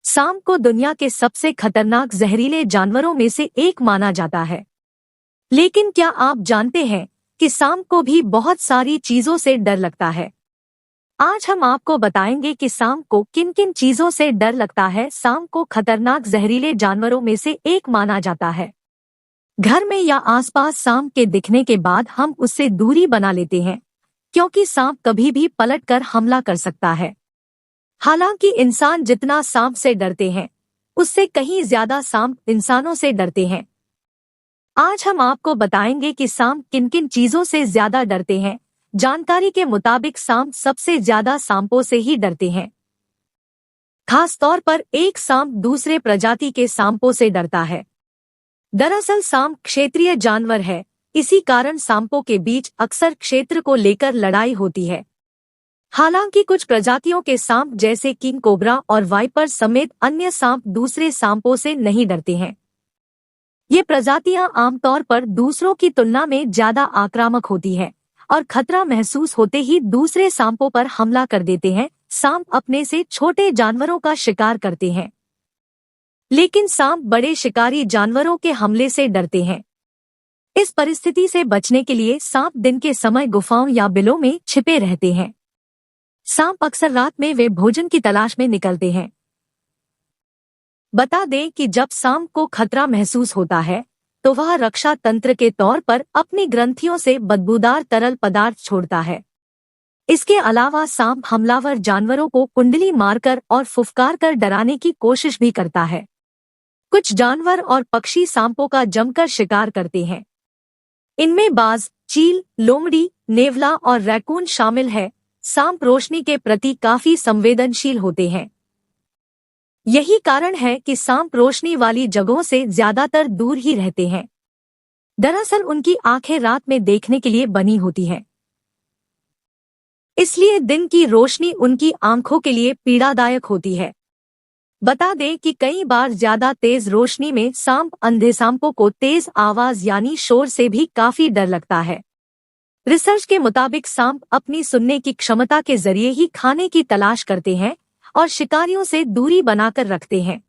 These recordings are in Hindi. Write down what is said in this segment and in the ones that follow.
सांप को दुनिया के सबसे खतरनाक जहरीले जानवरों में से एक माना जाता है। लेकिन क्या आप जानते हैं कि सांप को भी बहुत सारी चीजों से डर लगता है? आज हम आपको बताएंगे कि सांप को किन किन चीजों से डर लगता है। सांप को खतरनाक जहरीले जानवरों में से एक माना जाता है। घर में या आसपास सांप के दिखने के बाद हम उससे दूरी बना लेते हैं, क्योंकि सांप कभी भी पलटकर हमला कर सकता है। हालांकि इंसान जितना सांप से डरते हैं, उससे कहीं ज्यादा सांप इंसानों से डरते हैं। आज हम आपको बताएंगे कि सांप किन किन चीजों से ज्यादा डरते हैं। जानकारी के मुताबिक सांप सबसे ज्यादा सांपों से ही डरते हैं। खास तौर पर एक सांप दूसरे प्रजाति के सांपों से डरता है। दरअसल सांप क्षेत्रीय जानवर है, इसी कारण सांपों के बीच अक्सर क्षेत्र को लेकर लड़ाई होती है। हालांकि कुछ प्रजातियों के सांप जैसे किंग कोबरा और वाइपर समेत अन्य सांप दूसरे सांपों से नहीं डरते हैं। ये प्रजातियां आमतौर पर दूसरों की तुलना में ज्यादा आक्रामक होती हैं और खतरा महसूस होते ही दूसरे सांपों पर हमला कर देते हैं। सांप अपने से छोटे जानवरों का शिकार करते हैं, लेकिन सांप बड़े शिकारी जानवरों के हमले से डरते हैं। इस परिस्थिति से बचने के लिए सांप दिन के समय गुफाओं या बिलों में छिपे रहते हैं। सांप अक्सर रात में वे भोजन की तलाश में निकलते हैं। बता दें कि जब सांप को खतरा महसूस होता है तो वह रक्षा तंत्र के तौर पर अपनी ग्रंथियों से बदबूदार तरल पदार्थ छोड़ता है। इसके अलावा सांप हमलावर जानवरों को कुंडली मारकर और फुफकार कर डराने की कोशिश भी करता है। कुछ जानवर और पक्षी सांपों का जमकर शिकार करते हैं। इनमें बाज, चील, लोमड़ी, नेवला और रैकून शामिल है। सांप रोशनी के प्रति काफी संवेदनशील होते हैं। यही कारण है कि सांप रोशनी वाली जगहों से ज्यादातर दूर ही रहते हैं। दरअसल उनकी आंखें रात में देखने के लिए बनी होती हैं, इसलिए दिन की रोशनी उनकी आंखों के लिए पीड़ादायक होती है। बता दें कि कई बार ज्यादा तेज रोशनी में सांप अंधे सांपों को तेज आवाज यानी शोर से भी काफी डर लगता है। रिसर्च के मुताबिक सांप अपनी सुनने की क्षमता के जरिए ही खाने की तलाश करते हैं और शिकारियों से दूरी बनाकर रखते हैं।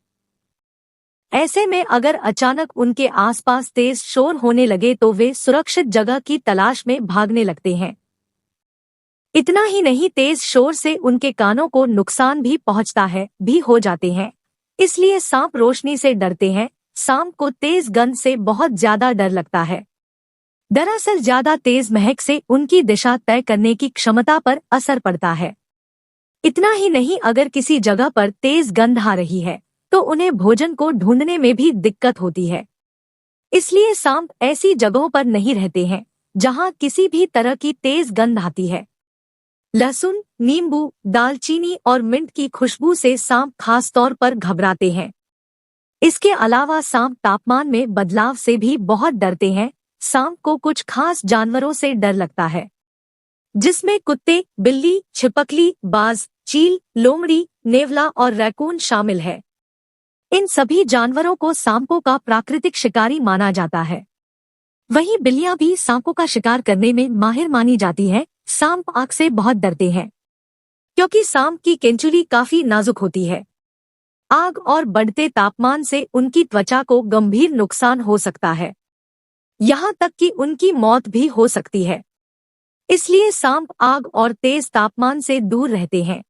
ऐसे में अगर अचानक उनके आसपास तेज शोर होने लगे तो वे सुरक्षित जगह की तलाश में भागने लगते हैं। इतना ही नहीं, तेज शोर से उनके कानों को नुकसान भी हो जाते हैं। इसलिए सांप रोशनी से डरते हैं। सांप को तेज गंध से बहुत ज्यादा डर लगता है। दरअसल ज्यादा तेज महक से उनकी दिशा तय करने की क्षमता पर असर पड़ता है। इतना ही नहीं, अगर किसी जगह पर तेज गंध आ रही है तो उन्हें भोजन को ढूंढने में भी दिक्कत होती है। इसलिए सांप ऐसी जगहों पर नहीं रहते हैं जहां किसी भी तरह की तेज गंध आती है। लहसुन, नींबू, दालचीनी और मिंट की खुशबू से सांप खास तौर पर घबराते हैं। इसके अलावा सांप तापमान में बदलाव से भी बहुत डरते हैं। सांप को कुछ खास जानवरों से डर लगता है, जिसमें कुत्ते, बिल्ली, छिपकली, बाज, चील, लोमड़ी, नेवला और रैकून शामिल है। इन सभी जानवरों को सांपों का प्राकृतिक शिकारी माना जाता है। वहीं बिल्लियां भी सांपों का शिकार करने में माहिर मानी जाती है। सांप आग से बहुत डरते हैं, क्योंकि सांप की केंचुली काफी नाजुक होती है। आग और बढ़ते तापमान से उनकी त्वचा को गंभीर नुकसान हो सकता है, यहाँ तक कि उनकी मौत भी हो सकती है। इसलिए सांप आग और तेज तापमान से दूर रहते हैं।